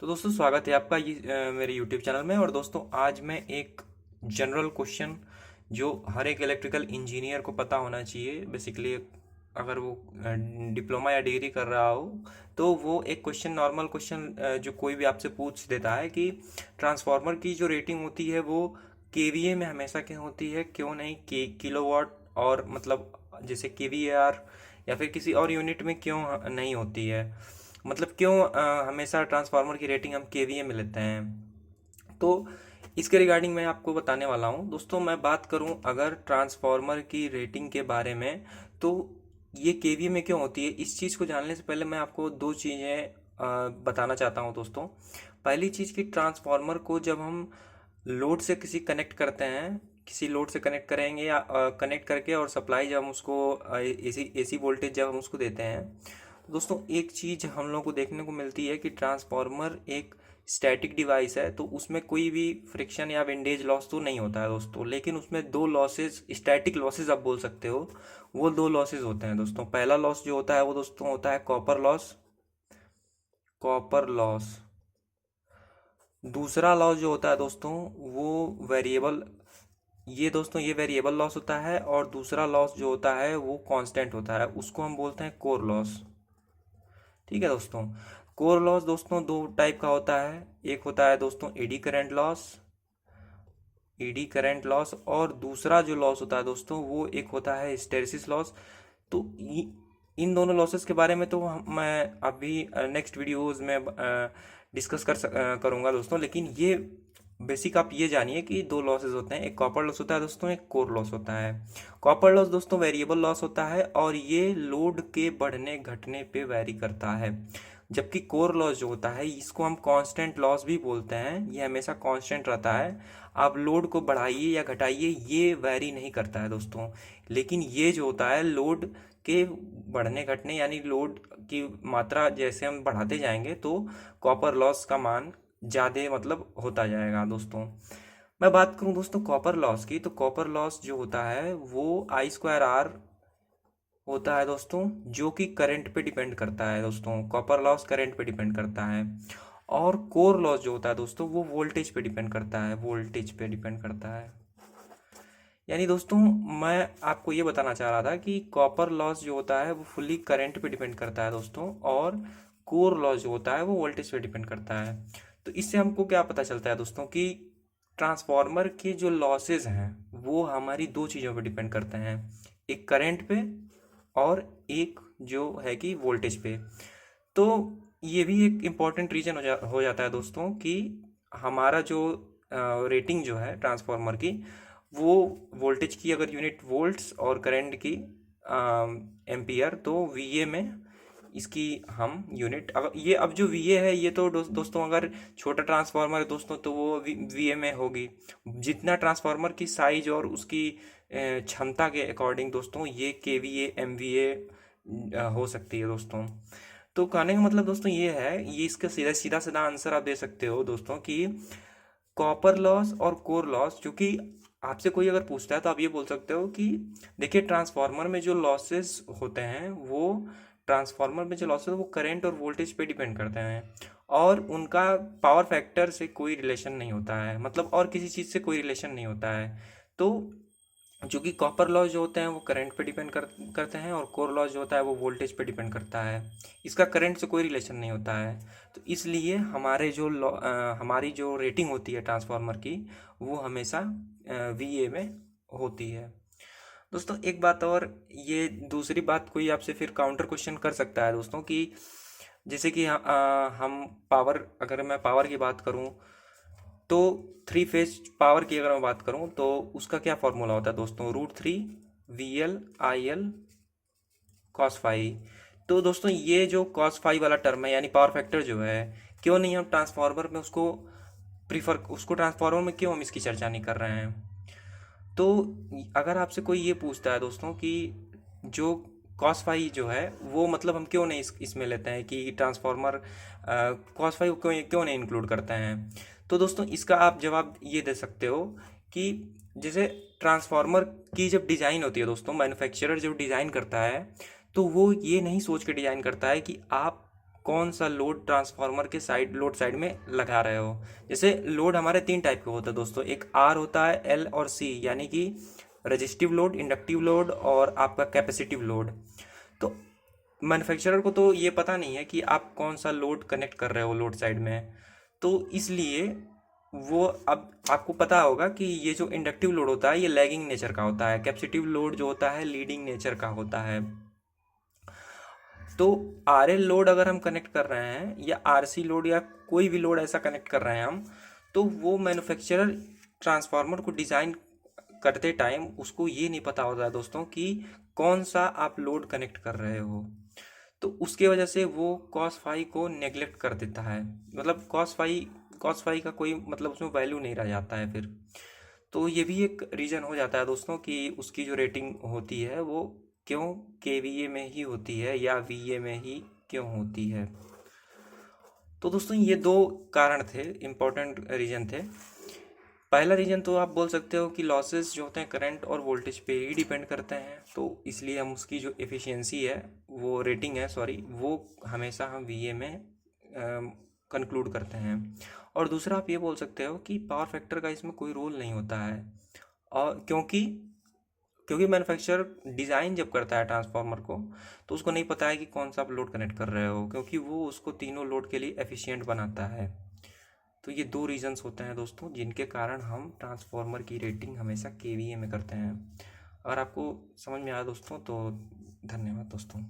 तो दोस्तों स्वागत है आपका मेरे यूट्यूब चैनल में। और दोस्तों आज मैं एक जनरल क्वेश्चन जो हर एक इलेक्ट्रिकल इंजीनियर को पता होना चाहिए बेसिकली, अगर वो डिप्लोमा या डिग्री कर रहा हो तो वो एक क्वेश्चन, नॉर्मल क्वेश्चन जो कोई भी आपसे पूछ देता है कि ट्रांसफार्मर की जो रेटिंग होती है वो केवीए में हमेशा क्यों होती है, क्यों नहीं किलोवाट और मतलब जैसे केवीएआर या फिर किसी और यूनिट में क्यों नहीं होती है, मतलब क्यों हमेशा ट्रांसफार्मर की रेटिंग हम केवीए में लेते हैं। तो इसके रिगार्डिंग मैं आपको बताने वाला हूँ दोस्तों। मैं बात करूँ अगर ट्रांसफार्मर की रेटिंग के बारे में, तो ये केवीए में क्यों होती है, इस चीज़ को जानने से पहले मैं आपको दो चीज़ें बताना चाहता हूँ दोस्तों। पहली चीज़ कि ट्रांसफार्मर को जब हम लोड से किसी कनेक्ट करते हैं, किसी लोड से कनेक्ट करेंगे या कनेक्ट करके और सप्लाई जब हम उसको एसी एसी वोल्टेज जब हम उसको देते हैं, तो दोस्तों एक चीज़ हम लोग को देखने को मिलती है कि ट्रांसफार्मर एक स्टैटिक डिवाइस है, तो उसमें कोई भी फ्रिक्शन या विंडेज लॉस तो नहीं होता है दोस्तों। लेकिन उसमें दो लॉसेस, स्टैटिक लॉसेस आप बोल सकते हो, वो दो लॉसेस होते हैं दोस्तों। पहला लॉस जो होता है वो दोस्तों होता है कॉपर लॉस, कॉपर लॉस। दूसरा लॉस जो होता है दोस्तों वो वेरिएबल, ये दोस्तों ये वेरिएबल लॉस होता है। और दूसरा लॉस जो होता है वो कांस्टेंट होता है, उसको हम बोलते हैं कोर लॉस। ठीक है दोस्तों। कोर लॉस दोस्तों दो टाइप का होता है, एक होता है दोस्तों eddy current loss, eddy current loss, और दूसरा जो लॉस होता है दोस्तों वो एक होता है हिस्टैरिसीस लॉस। तो इन दोनों लॉसेस के बारे में तो मैं अभी नेक्स्ट वीडियोस में डिस्कस करूंगा दोस्तों। लेकिन ये बेसिक आप ये जानिए कि दो लॉसेस होते हैं, एक कॉपर लॉस होता है दोस्तों, एक कोर लॉस होता है। कॉपर लॉस दोस्तों वेरिएबल लॉस होता है और ये लोड के बढ़ने घटने पे वैरी करता है। जबकि कोर लॉस जो होता है इसको हम कांस्टेंट लॉस भी बोलते हैं, ये हमेशा कांस्टेंट रहता है। आप लोड को बढ़ाइए या घटाइए ये वैरी नहीं करता है दोस्तों। लेकिन ये जो होता है लोड के बढ़ने घटने, यानी लोड की मात्रा जैसे हम बढ़ाते जाएंगे तो कॉपर लॉस का मान ज़्यादा मतलब होता जाएगा दोस्तों। मैं बात करूं दोस्तों कॉपर लॉस की, तो कॉपर लॉस जो होता है वो आई स्क्वायर आर होता है दोस्तों, जो कि करंट पे डिपेंड करता है दोस्तों। कॉपर लॉस करंट पे डिपेंड करता है। और कोर लॉस जो होता है दोस्तों वो वोल्टेज पे डिपेंड करता है, वोल्टेज पे डिपेंड करता है। यानी दोस्तों मैं आपको ये बताना चाह रहा था कि कॉपर लॉस जो होता है वो फुल्ली करंट पे डिपेंड करता है दोस्तों, और कोर लॉस जो होता है वो वोल्टेज पे डिपेंड करता है। तो इससे हमको क्या पता चलता है दोस्तों कि ट्रांसफार्मर के जो लॉसेज हैं वो हमारी दो चीज़ों पे डिपेंड करते हैं, एक करंट पे और एक जो है कि वोल्टेज पे। तो ये भी एक इम्पॉर्टेंट रीजन हो जाता है दोस्तों कि हमारा जो रेटिंग जो है ट्रांसफार्मर की, वो वोल्टेज की अगर यूनिट वोल्ट्स और करंट की एम्पियर, तो वीए में इसकी हम यूनिट, अगर ये अब जो वीए है ये तो दोस्तों अगर छोटा ट्रांसफार्मर है दोस्तों तो वो वीए में होगी। जितना ट्रांसफार्मर की साइज और उसकी क्षमता के अकॉर्डिंग दोस्तों ये केवीए एमवीए हो सकती है दोस्तों। तो कहने का मतलब दोस्तों ये है, ये इसका सीधा सीधा सीधा आंसर आप दे सकते हो दोस्तों कि कॉपर लॉस और कोर लॉस, जो कि आपसे कोई अगर पूछता है तो आप ये बोल सकते हो कि देखिए ट्रांसफार्मर में जो लॉसेस होते हैं वो, ट्रांसफार्मर में जो लॉसेस वो करंट और वोल्टेज पे डिपेंड करते हैं, और उनका पावर फैक्टर से कोई रिलेशन नहीं होता है, मतलब और किसी चीज़ से कोई रिलेशन नहीं होता है। तो चूंकि कॉपर लॉस जो होते हैं वो करंट पे डिपेंड करते हैं, और कोर लॉस जो होता है वो वोल्टेज पे डिपेंड करता है, इसका करंट से कोई रिलेशन नहीं होता है। तो इसलिए हमारी जो रेटिंग होती है ट्रांसफार्मर की वो हमेशा वीए में होती है दोस्तों। एक बात और, ये दूसरी बात कोई आपसे फिर काउंटर क्वेश्चन कर सकता है दोस्तों कि जैसे कि हम पावर, अगर मैं पावर की बात करूं तो थ्री फेज पावर की अगर मैं बात करूं तो उसका क्या फॉर्मूला होता है दोस्तों, √3 VL IL cos फाई। तो दोस्तों ये जो cos फाई वाला टर्म है यानी पावर फैक्टर जो है, क्यों नहीं हम ट्रांसफार्मर में उसको प्रीफर, उसको ट्रांसफार्मर में क्यों हम इसकी चर्चा नहीं कर रहे हैं। तो अगर आपसे कोई ये पूछता है दोस्तों कि जो कॉस फाई जो है वो मतलब हम क्यों नहीं इसमें लेते हैं कि ट्रांसफार्मर कॉस फाई को क्यों क्यों नहीं इंक्लूड करते हैं, तो दोस्तों इसका आप जवाब ये दे सकते हो कि जैसे ट्रांसफार्मर की जब डिज़ाइन होती है दोस्तों, मैन्युफैक्चरर जब डिज़ाइन करता है तो वो ये नहीं सोच के डिज़ाइन करता है कि आप कौन सा लोड ट्रांसफार्मर के लोड साइड में लगा रहे हो। जैसे लोड हमारे तीन टाइप के होते हैं दोस्तों, एक आर होता है, एल और सी, यानी कि रेजिस्टिव लोड, इंडक्टिव लोड और आपका कैपेसिटिव लोड। तो मैन्युफैक्चरर को तो ये पता नहीं है कि आप कौन सा लोड कनेक्ट कर रहे हो लोड साइड में, तो इसलिए वो अब आपको पता होगा कि ये जो इंडक्टिव लोड होता है ये लैगिंग नेचर का होता है, कैपेसिटिव लोड जो होता है लीडिंग नेचर का होता है। तो आर एल लोड अगर हम कनेक्ट कर रहे हैं या आर सी लोड या कोई भी लोड ऐसा कनेक्ट कर रहे हैं हम, तो वो मैन्युफैक्चरर ट्रांसफार्मर को डिज़ाइन करते टाइम उसको ये नहीं पता होता है दोस्तों कि कौन सा आप लोड कनेक्ट कर रहे हो। तो उसके वजह से वो कॉस फाई को नेग्लेक्ट कर देता है, मतलब कॉस फाई का कोई मतलब उसमें वैल्यू नहीं रह जाता है फिर। तो ये भी एक रीज़न हो जाता है दोस्तों कि उसकी जो रेटिंग होती है वो क्यों केवीए में ही होती है या वीए में ही क्यों होती है। तो दोस्तों ये दो कारण थे, इम्पोर्टेंट रीजन थे। पहला रीजन तो आप बोल सकते हो कि लॉसेस जो होते हैं करंट और वोल्टेज पे ही डिपेंड करते हैं, तो इसलिए हम उसकी जो एफिशिएंसी है, वो रेटिंग है सॉरी, वो हमेशा हम वीए में कंक्लूड करते हैं। और दूसरा आप ये बोल सकते हो कि पावर फैक्टर का इसमें कोई रोल नहीं होता है, और क्योंकि क्योंकि मैन्युफैक्चरर डिज़ाइन जब करता है ट्रांसफार्मर को, तो उसको नहीं पता है कि कौन सा आप लोड कनेक्ट कर रहे हो, क्योंकि वो उसको तीनों लोड के लिए एफिशिएंट बनाता है। तो ये दो रीजंस होते हैं दोस्तों जिनके कारण हम ट्रांसफार्मर की रेटिंग हमेशा केवीए में करते हैं। अगर आपको समझ में आया दोस्तों तो धन्यवाद दोस्तों।